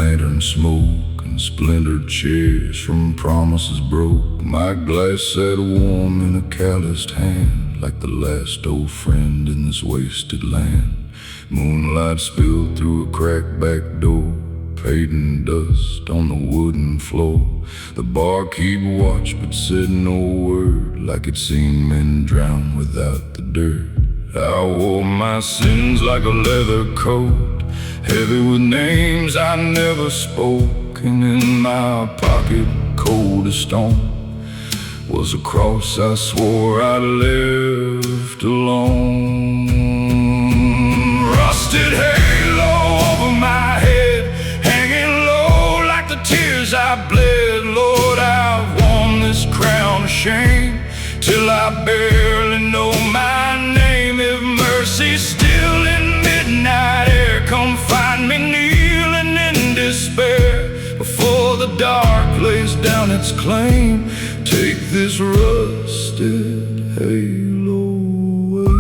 lantern smoke and splintered chairs from promises broke. My glass sat warm in a calloused hand, like the last old friend in this wasted land. Moonlight spilled through a cracked back door, painting dust on the wooden floor. The barkeep watched but said no word, like it seen men drown without the dirt. I wore my sins like a leather coat, heavy with names I never spoke, and in my pocket, cold as stone, was a cross I swore I'd left alone. Rusted halo over my head, hanging low like the tears I bled. Lord, I've worn this crown of shame till I barely know my name. If mercy's still in midnight air, come find me kneeling in despair. Before the dark lays down its claim, take this rusted halo away.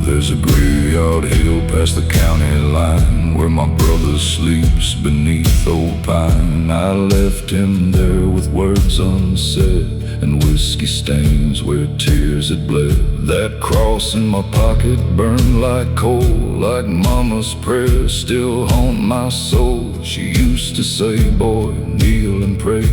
There's a graveyard hill past the county line, where my brother sleeps beneath old pine. I left him there with words unsaid, and whiskey stains where tears had bled. That cross in my pocket burned like coal, like mama's prayers still haunt my soul. She used to say, boy, kneel and pray,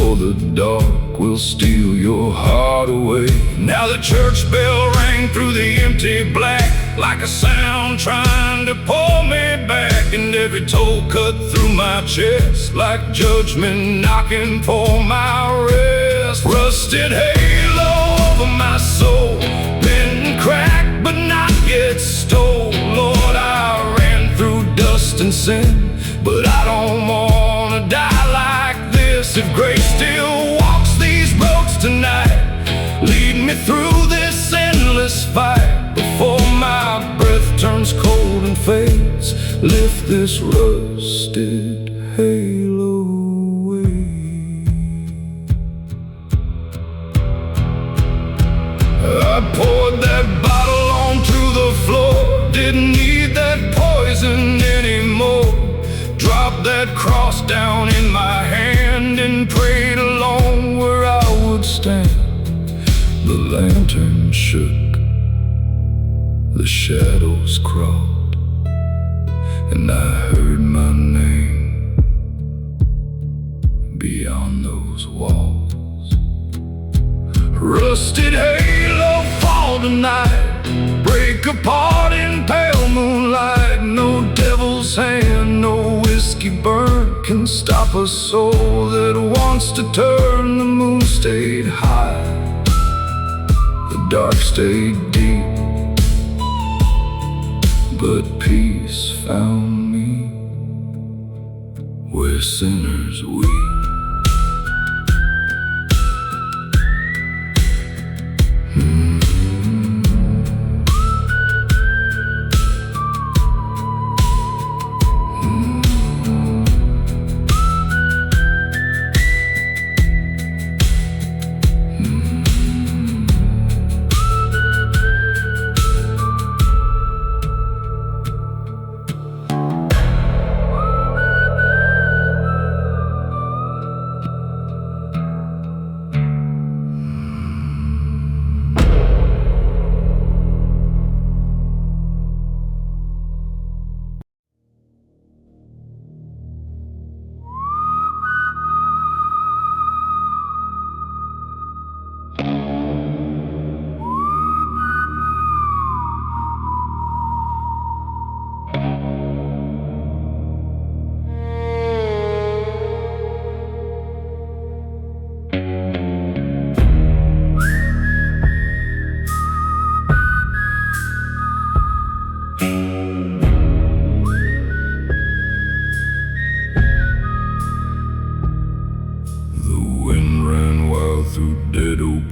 or the dark will steal your heart away. Now the church bell rang through the empty black, like a sound trying to pull me back, and every toe cut through my chest, like judgment knocking for my rest. Rusted halo over my soul, been cracked but not yet stole. Lord, I ran through dust and sin, but I don't wanna die like this. If grace still walks these roads tonight, lead me through this endless fight. Before my breath turns cold and fades, lift this rusted halo away. I poured that bottle onto the floor, didn't need that poison anymore. Dropped that cross down in my hand and prayed along where I would stand. The lantern shook, the shadows crawled, and I heard my name beyond those walls. Rusted halo, fall tonight, break apart in pale moonlight. No devil's hand, no whiskey burn can stop a soul that wants to turn. The moon stayed high, the dark stayed deep, but peace found me where sinners weep.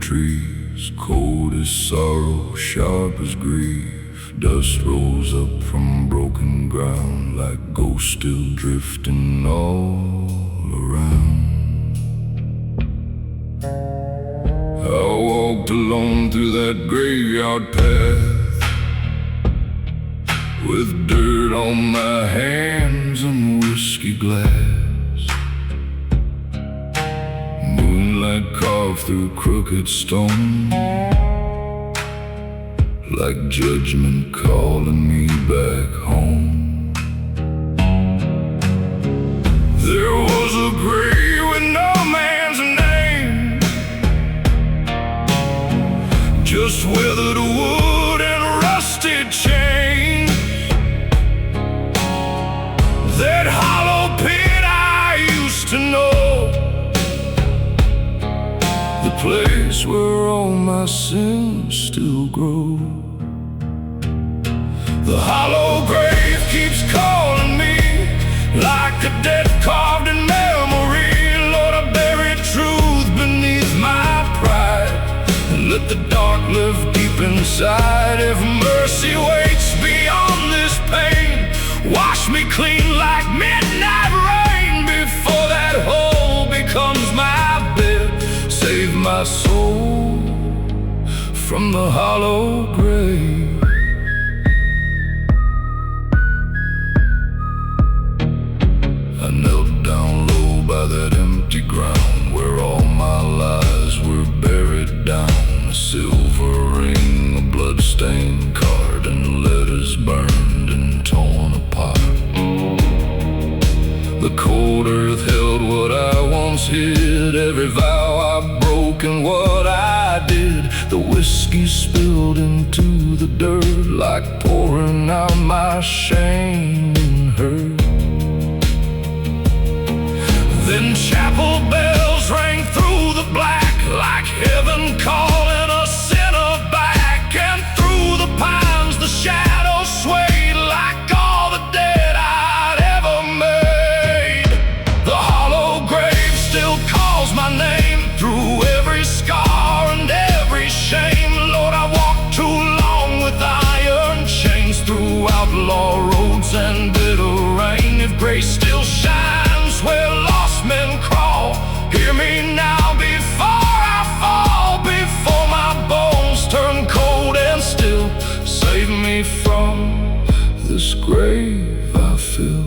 trees, cold as sorrow, sharp as grief. Dust rolls up from broken ground like ghosts still drifting all around. walked alone through that graveyard path, with dirt on my hands and whiskey glass. Moonlight carved through crooked stone, like judgment calling me back home. There was a grave with no man's name, just withered wood and rusted chains. That hollow pit I used to know, the place where all my sins still grow. The hollow grave keeps calling me, like a dead carved in memory. Lord, I buried truth beneath my pride, and let the dark live deep inside. If mercy waits beyond this pain, wash me clean like midnight rain, before that hole becomes my bed. Save my soul from the hollow grave. I knelt down low by that empty ground, where all my lies were buried down. A silver ring, a bloodstained card, and letters burned and torn apart. The cold earth held what I once hid, every vow I broke and what I did. The whiskey spilled into the dirt, like pouring out my shame and hurt. Then chapel bells rang through the black, like heaven calling a sinner back. And through the pines the shadows swayed, like all the dead I'd ever made. The hollow grave still calls my name, through every scar and every shame. Lord, I walked too long with iron chains, through outlaw roads and bitter rain. If grace still shines where lost men crawl, hear me now before I fall, before my bones turn cold and still. Save me from this grave I fill.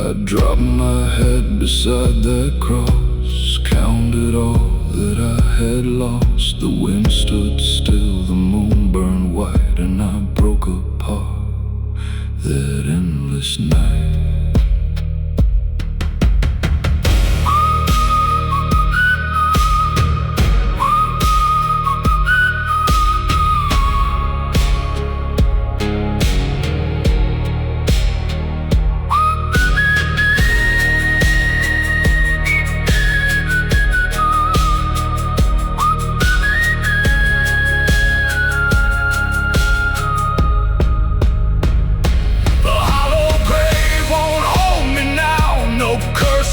I dropped my head beside that cross, counted all that I had lost. The wind stood still, the moon burned white, and I broke apart that endless night.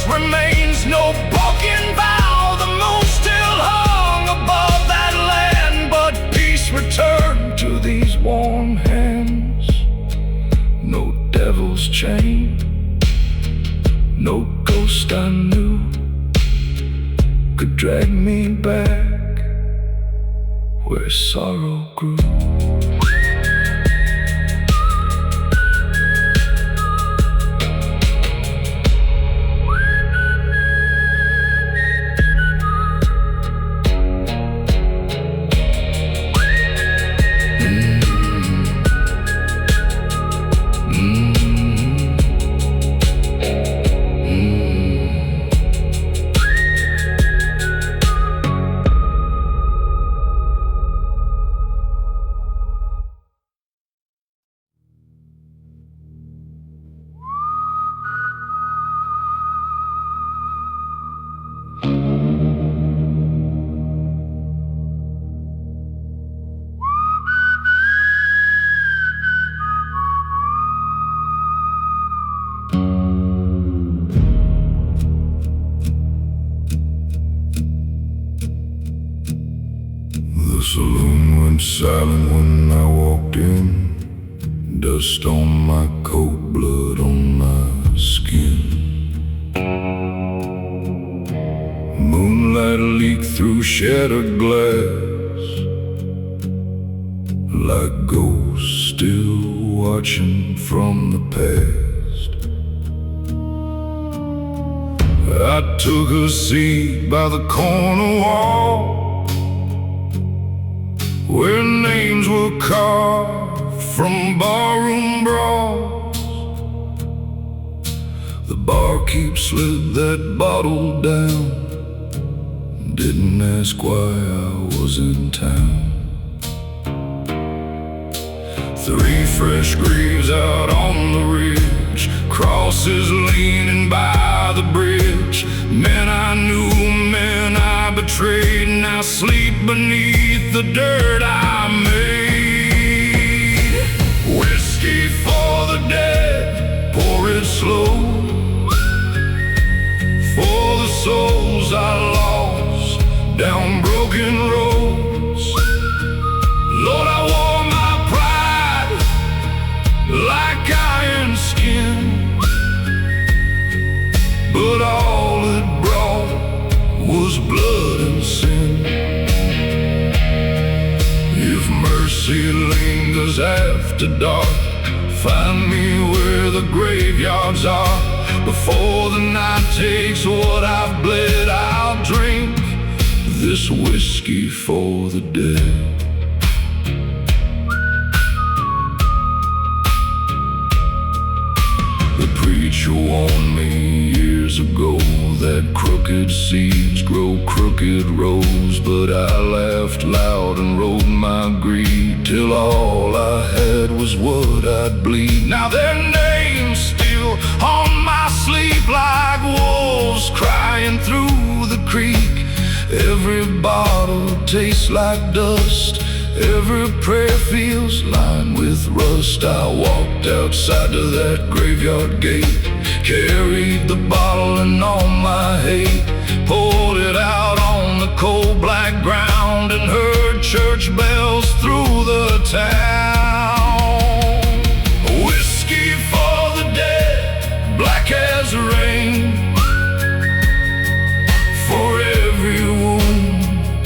Remains no broken vow, the moon still hung above that land, but peace returned to these warm hands. No devil's chain, no ghost I knew could drag me back where sorrow grew. The saloon went silent when I walked in, dust on my coat, blood on my skin. Moonlight moonlight leak through shattered glass, like ghosts still watching from the past. I took a seat by the corner wall, where names were carved from barroom brawls. The barkeep slid that bottle down, didn't ask why I was in town. 3 fresh graves out on the ridge, crosses leaning by the bridge. Men I knew, men I betrayed, now sleep beneath the dirt I made. Whiskey for the dead, pour it slow, for the souls I lost down broken roads. Lord, I wore my pride like iron skin, but all it brought was blood and sin. If mercy lingers after dark, find me where the graveyards are. Before the night takes what I've bled, I'll drink this whiskey for the dead. The preacher warned me years ago that crooked seeds grow crooked roads, but I laughed loud and rode my greed till all I had was what I'd bleed. Now their names still on my sleep like wolves crying through the creek. Every bottle tastes like dust, every prayer feels lined with rust. I walked outside to that graveyard gate, carried the bottle and all my hate, poured it out on the cold black ground, and heard church bells through the town. Whiskey for the dead, black as rain, for every wound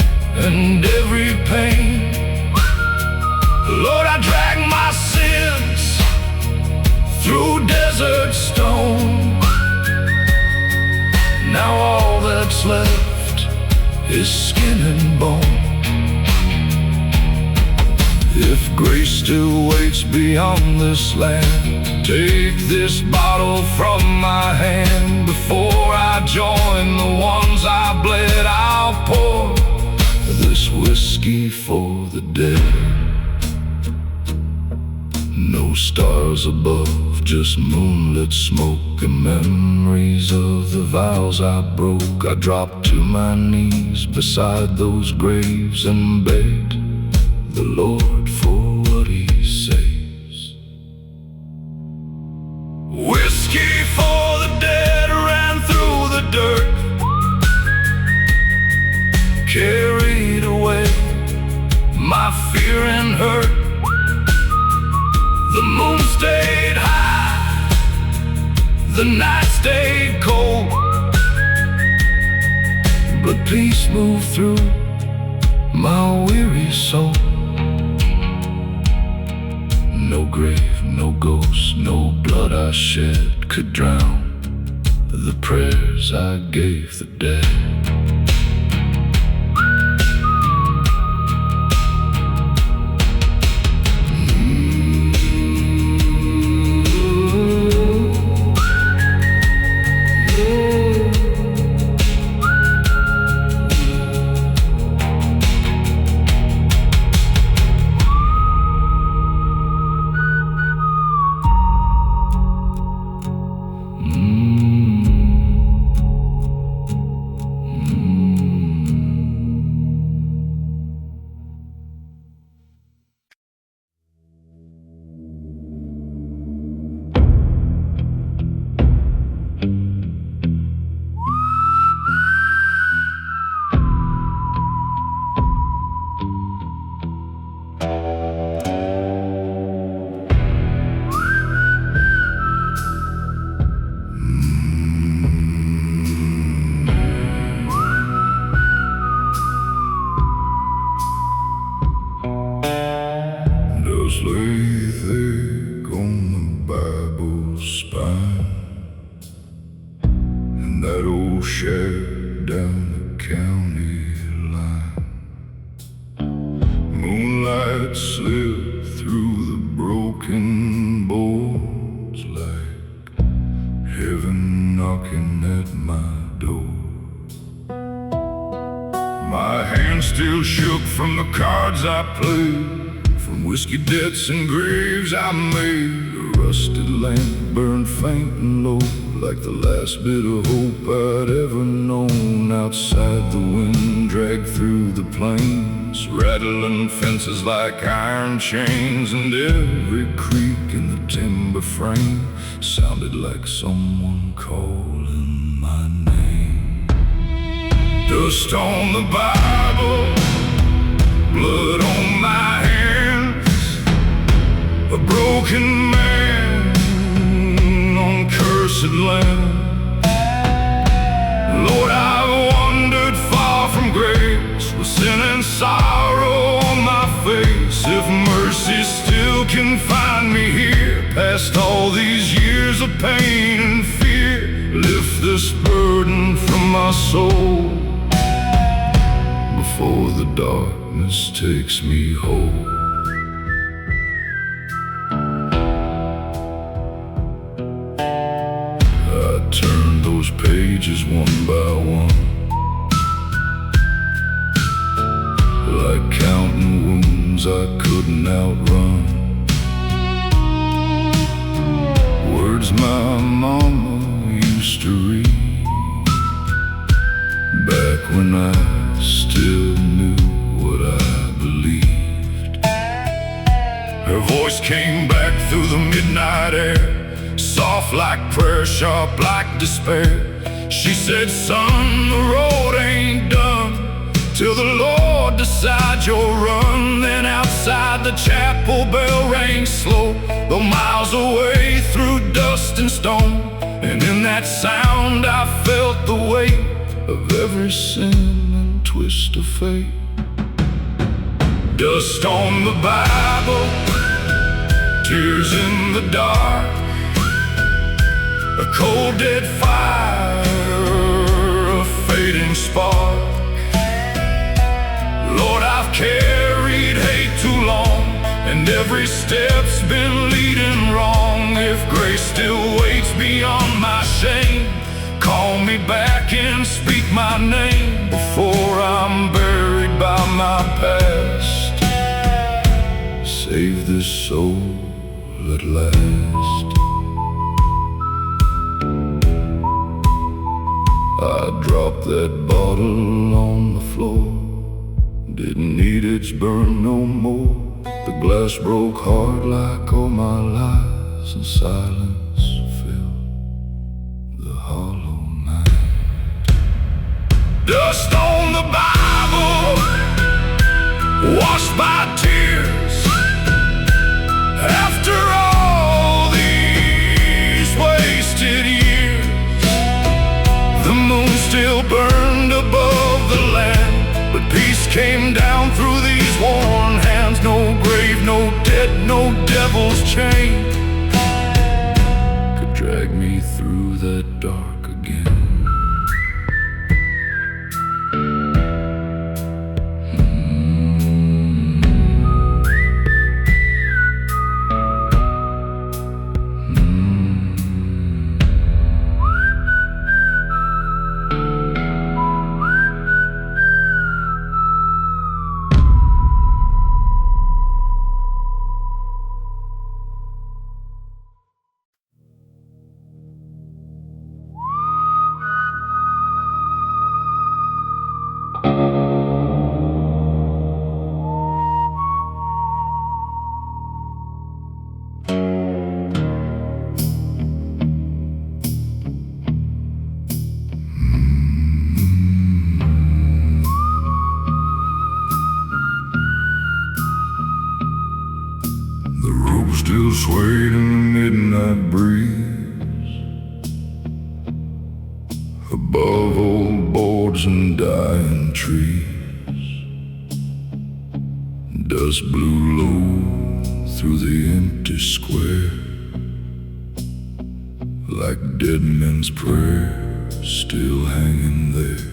and every pain. Lord, I drag my sins through desert stone. Now all that's left is skin and bone. If grace still waits beyond this land, take this bottle from my hand. Before I join the ones I bled, I'll pour this whiskey for the dead. No stars above, just moonlit smoke, and memories of the vows I broke. I dropped to my knees beside those graves and begged the Lord for what He saves. Whiskey for the dead ran through the dirt, carried away my fear and hurt. The moon stayed high, the night stayed cold, but peace moved through my weary soul. No grave, no ghost, no blood I shed could drown the prayers I gave the dead. old shack down the county line. Moonlight slipped through the broken boards like heaven knocking at my door. My hands still shook from the cards I played, from whiskey debts and graves I made. A rusted lamp burned faint and low, like the last bit of hope I'd ever known. Outside the wind dragged through the plains, rattling fences like iron chains, and every creak in the timber frame sounded like someone calling my name. Dust on the Bible, blood on my hands, a broken man on cursed land. Lord, I've wandered far from grace, with sin and sorrow on my face. If mercy still can find me here, past all these years of pain and fear, lift this burden from my soul before the darkness takes me whole. I turned those pages one by one, like counting wounds I couldn't outrun. Words my mama used to read, back when I still knew what I believed. Her voice came back through the midnight air, soft like prayer, sharp like despair. She said, son, the road ain't done till the Lord decides you'll run. Then outside the chapel bell rang slow, though miles away through dust and stone. And in that sound I felt the weight of every sin and twist of fate. Dust on the Bible, tears in the dark, a cold dead fire, a fading spark. Lord, I've carried hate too long, and every step's been leading wrong. If grace still waits beyond my shame, call me back and speak my name before I'm buried by my past. Save this soul at last. I dropped that bottle on the floor, didn't need its burn no more. The glass broke hard like all my lies, and silence filled the hollow night. Dust on the Bible, washed by tears. After all these wasted years, the moon still burned above the land, but peace came down through these worn hands. No grave, no dead, no devil's chain could drag me through that dark again. Still swayed in the midnight breeze, above old boards and dying trees. Dust blew low through the empty square, like dead men's prayers still hanging there.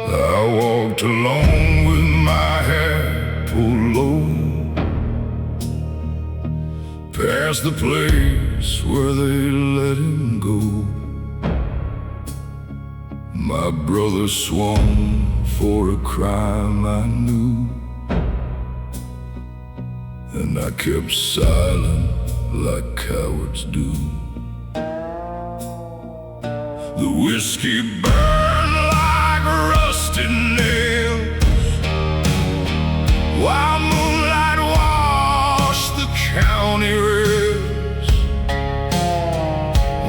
I walked along with my hair pulled low, past the place where they let him go. My brother swung for a crime I knew, and I kept silent like cowards do. The whiskey burned like rusted nails, while moonlight washed the county rails.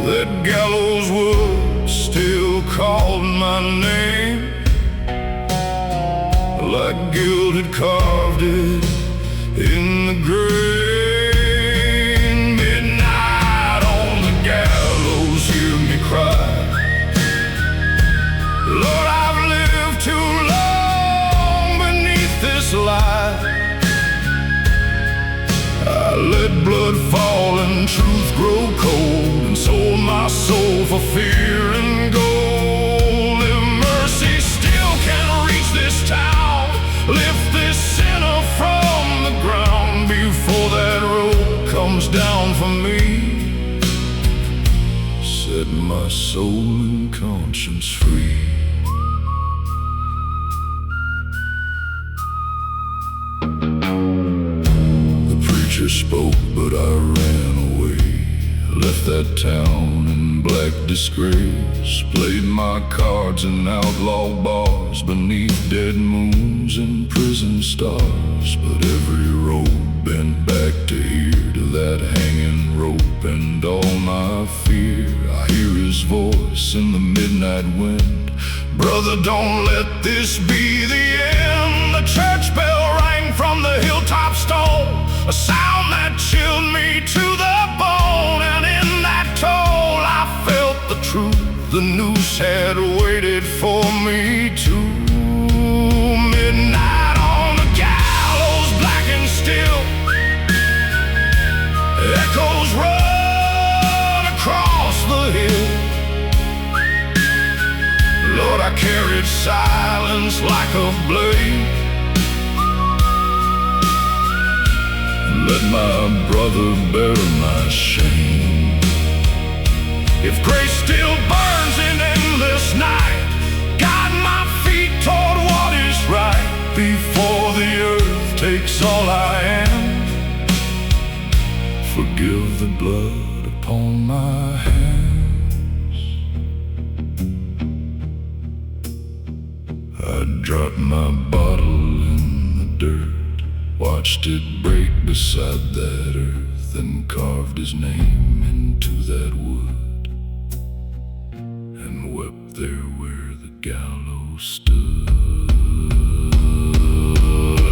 That gallows wood still called my name, like guilt had carved it in the grain. Midnight on the gallows, hear me cry, Lord, I've lived too long beneath this lie. I let blood fall and truth grow cold, and sold my soul for fear and gold. If mercy still can reach this town, lift this sinner from the ground before that road comes down for me. Set my soul and conscience free. The preacher spoke, but I ran away. Left that town in black disgrace. Played my cards in outlaw bars, beneath dead moons and prison stars. But every road bent back to here, to that hanging rope and all my fear. I hear his voice in the midnight wind, brother, don't let this be the end. The church bell rang from the hilltop stone, a sound that chilled me to the bone. And in that toll I felt the truth, the noose had waited for me too. Midnight on the gallows, black and still, echoes run across the hill. Lord, I carried silence like a blade. Let my brother bear my shame. If grace still burns in endless night, guide my feet toward what is right, before the earth takes all I am. Forgive the blood upon my hands. I dropped my bottle in the dirt, watched it break beside that earth, and carved his name into that wood, and wept there where the gallows stood.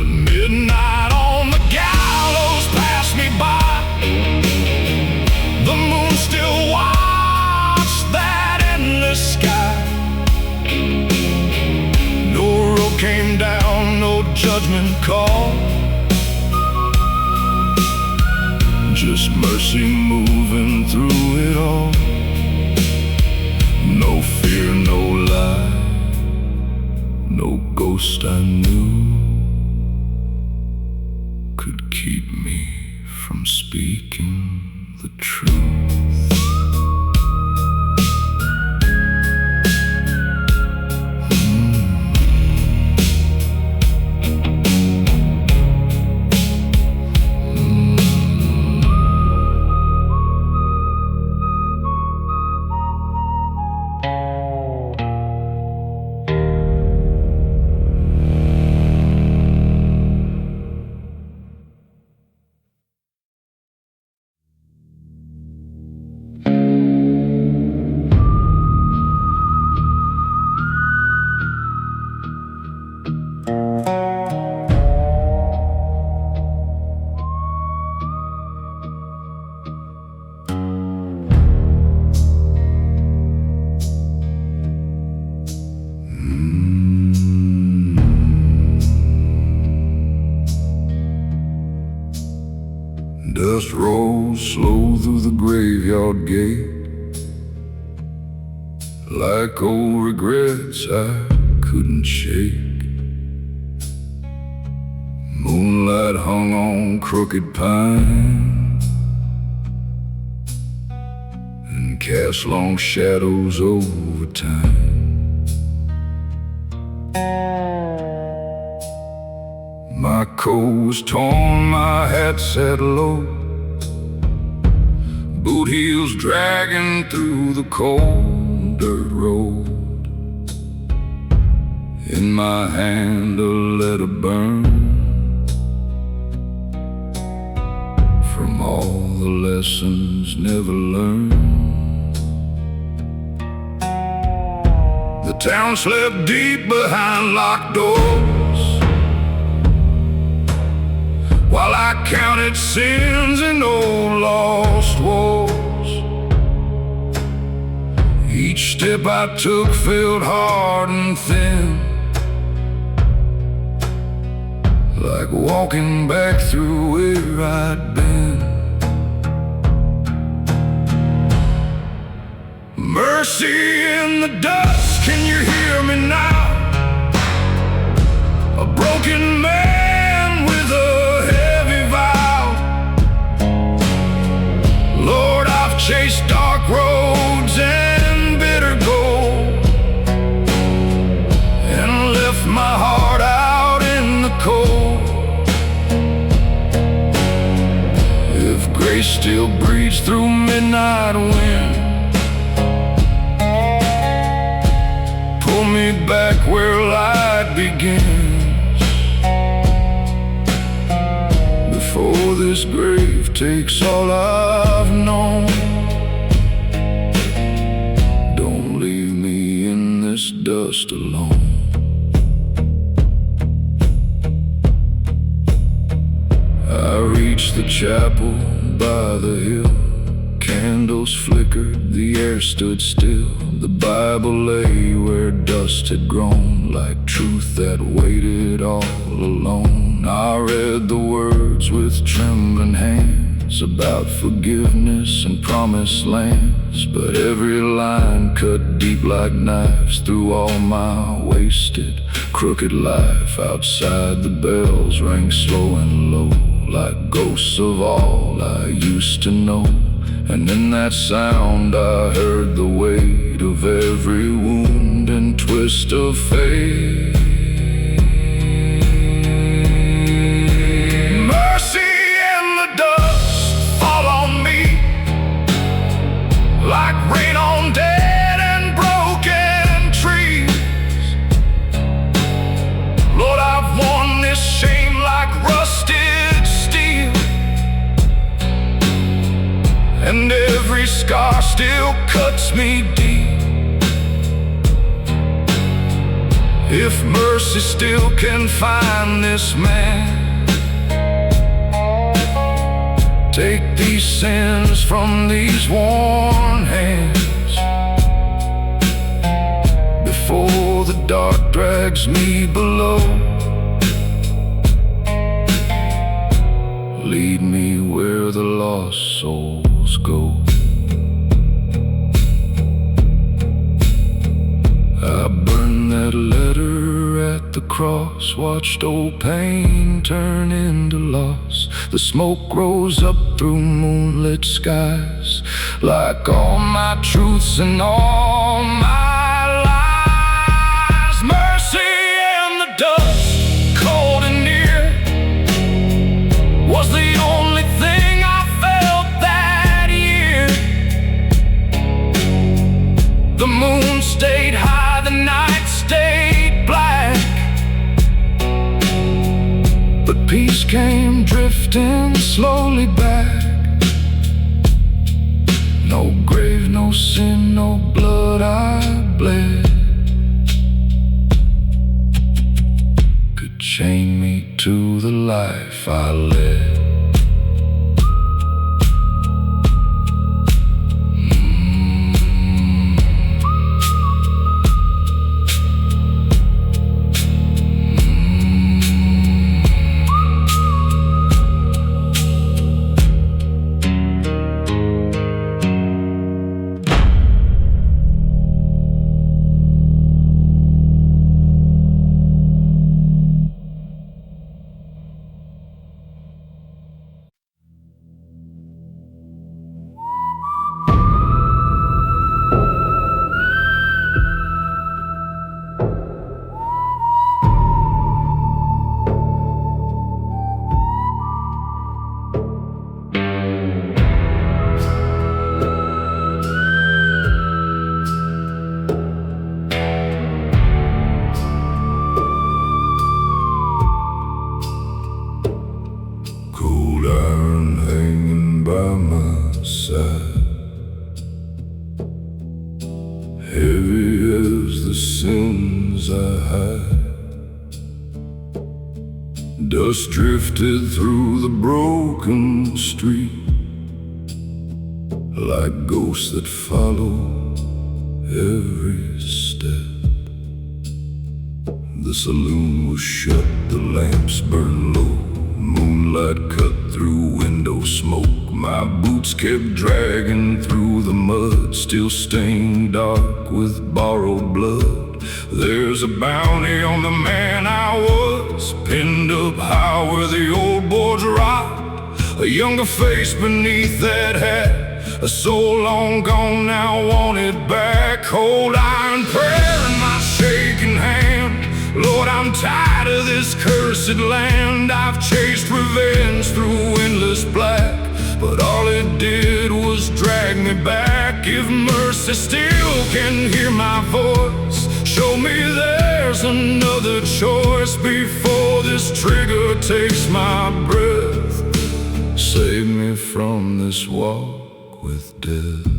Midnight on the gallows passed me by, the moon still watched that endless sky. No rope came down, no judgment call, just mercy moving through it all. No fear, no lie, no ghost I knew could keep me from speaking the truth. Dust rolls slow through the graveyard gate, like old regrets I couldn't shake. Moonlight hung on crooked pine and cast long shadows over time. My coat was torn, my hat sat low, boot heels dragging through the cold dirt road. In my hand a letter burned from all the lessons never learned. The town slept deep behind locked doors, while I counted sins and old lost wars. Each step I took felt hard and thin, like walking back through where I'd been. Mercy in the dust, can you hear me now? A broken man with a heavy vow. Lord, I've chased dark roads and bitter gold, and left my heart out in the cold. If grace still breathes through midnight wind, pull me back where light begins, before this grave takes all I've known. Don't leave me in this dust alone. I reached the chapel by the hill. Candles flickered, the air stood still. The Bible lay where dust had grown, like truth that waited all alone. I read the words with trembling hands about forgiveness and promised lands, but every line cut deep like knives through all my wasted, crooked life. Outside the bells rang slow and low, like ghosts of all I used to know. And in that sound I heard the weight of every wound and twist of fate. Mercy in the dust, fall on me, like rain on dead and broken trees. Lord, I've worn this shame like rusted steel, and every scar still cuts me deep. If mercy still can find this man, take these sins from these worn hands, before the dark drags me below. Lead me where the lost souls go. I burned that letter at the cross, watched old pain turn into loss. The smoke rose up through moonlit skies, like all my truths and all my lies. Mercy in the dust, cold and near, was the only thing I felt that year. The moon stayed high, the night stayed black, but peace came drifting slowly back. No grave, no sin, no blood I bled could chain me to the life I led. heavy as the sins I hide. Dust drifted through the broken street, like ghosts that follow every step. The saloon was shut, the lamps burned low, moonlight cut through window smoke. My boots kept dragging through the mud, still stained dark with borrowed blood. There's a bounty on the man I was, pinned up high where the old boards rot. A younger face beneath that hat, a soul long gone now wanted back. Cold iron prayer in my shaking hand. Lord, I'm tired of this cursed land. I've chased revenge through endless black, but all it did was drag me back. If mercy still can hear my voice, show me there's another choice before this trigger takes my breath. Save me from this walk with death.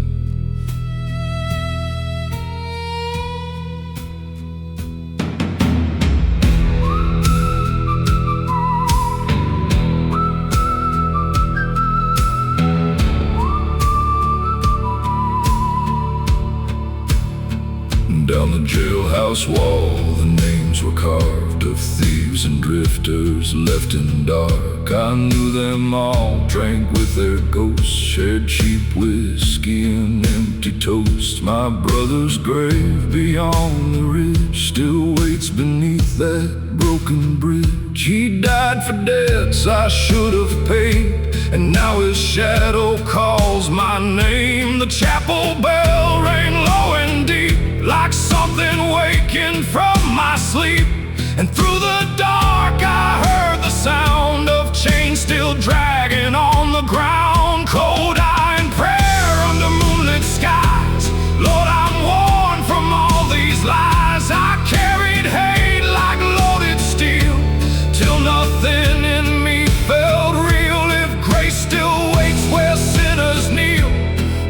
Down the jailhouse wall, the names were carved of thieves and drifters left in dark. I knew them all, drank with their ghosts, shared cheap whiskey and empty toast. My brother's grave beyond the ridge still waits beneath that broken bridge. He died for debts I should have paid, and now his shadow calls my name. The chapel bell rang low and deep, like something waking from my sleep. And through the dark I heard the sound of chains still dragging on the ground. Cold iron prayer under moonlit skies. Lord, I'm worn from all these lies. I carried hate like loaded steel, till nothing in me felt real. If grace still waits where sinners kneel,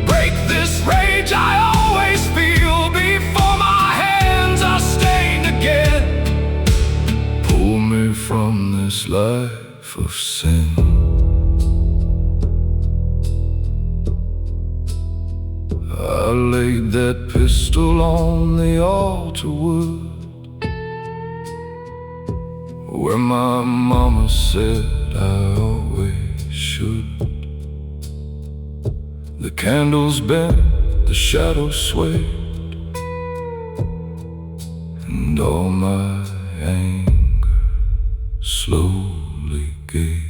break this rage I always feel. Before my hands are stained again, pull me from this life of sin. I laid that pistol on the altar wood, where my mama said I always should. The candles bent, the shadows swayed, and all my anger slowly gave.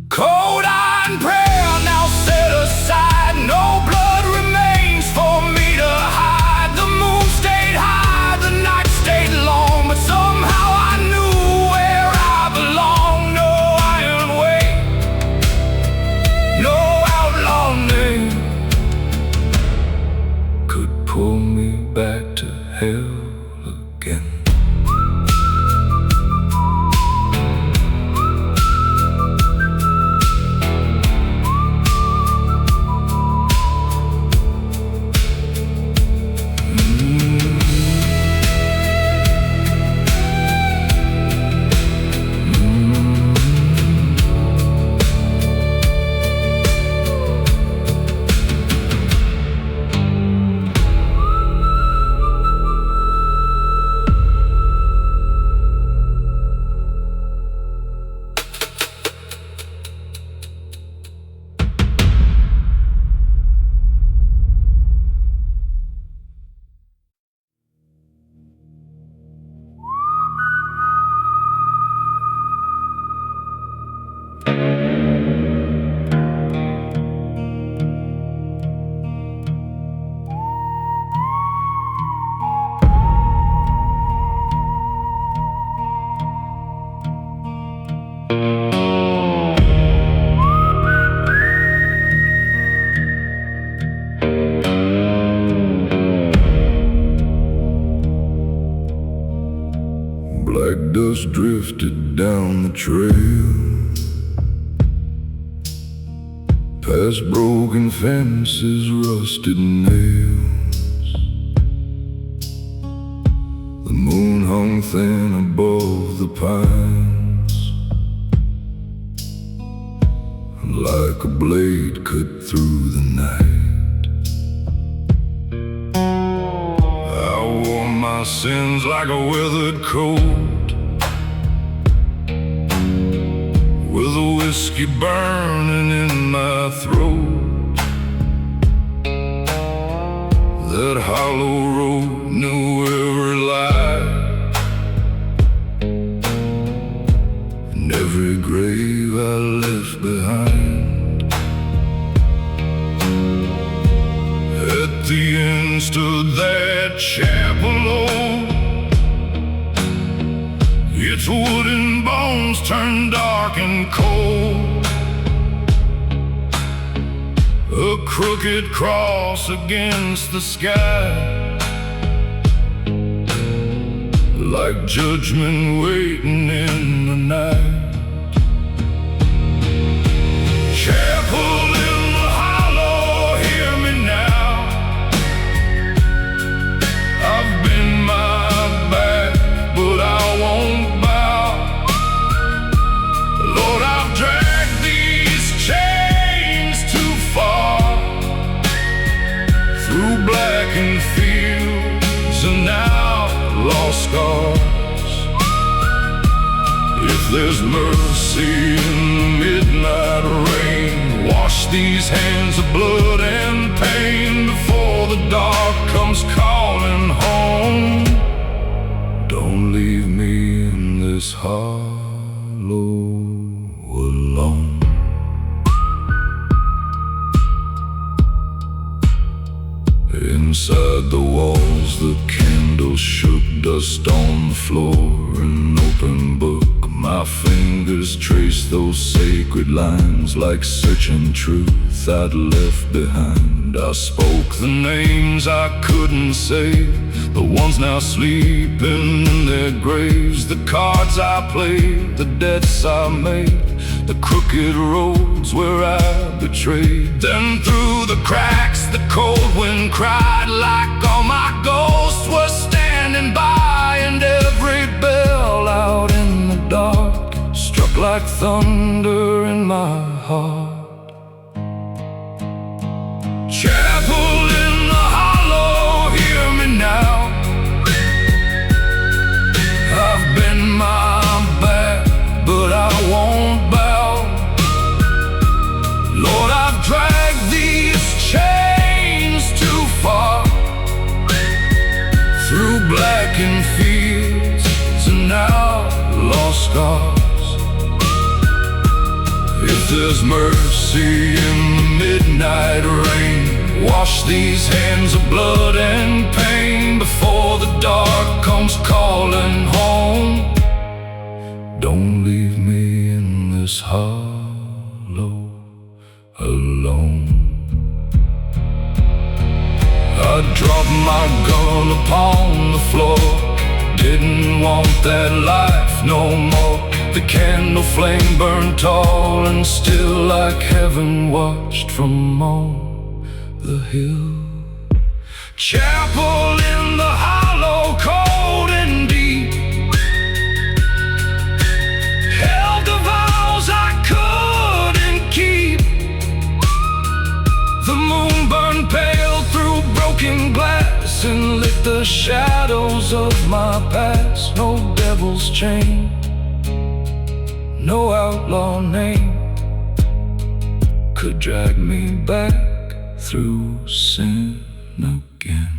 Cold iron prayer now set aside, no blood remains for me to hide. The moon stayed high, the night stayed long, but somehow I knew where I belong. No iron weight, no outlaw name could pull me back to hell again. Black dust drifted down the trail, past broken fences, rusted nails. something above the pines, like a blade cut through the night. I wore my sins like a weathered coat, with a whiskey burning in my throat. That hollow road knew every lie, and every grave I left behind. At the end stood that chapel old, its wooden bones turned dark and cold. A crooked cross against the sky, like judgment waiting in the night. Chapel in the hollow, hear me now. I've bent my back, but I won't bow. Lord, I've dragged these chains too far, through blackened fields and outlaw scars. If there's mercy in the midnight rain, wash these hands of blood and pain before the dark comes calling home. Don't leave me in this hollow alone. Inside the walls, the candles shook, dust on the floor, an open book. My fingers traced those sacred lines, like searching truth I'd left behind. I spoke the names I couldn't say, the ones now sleeping in their graves. The cards I played, the debts I made, the crooked roads where I betrayed. Then through the cracks the cold wind cried, like all my ghosts were standing by. And every bell out in the dark struck like thunder in my heart. Chapel in the hollow, hear me now. I've bent my back, but I won't bow. Lord, I've dragged these chains too far, through blackened fields and outlaw scars. If there's mercy in the midnight rain, wash these hands of blood and pain before the dark comes calling home. Don't leave me in this hollow alone. I dropped my gun upon the floor, didn't want that life no more. The candle flame burned tall and still, like heaven watched from on the hill. Chapel in the hollow, cold and deep, held the vows I couldn't keep. The moon burned pale through broken glass and lit the shadows of my past. No devil's chain, no outlaw name could drag me back through sin again.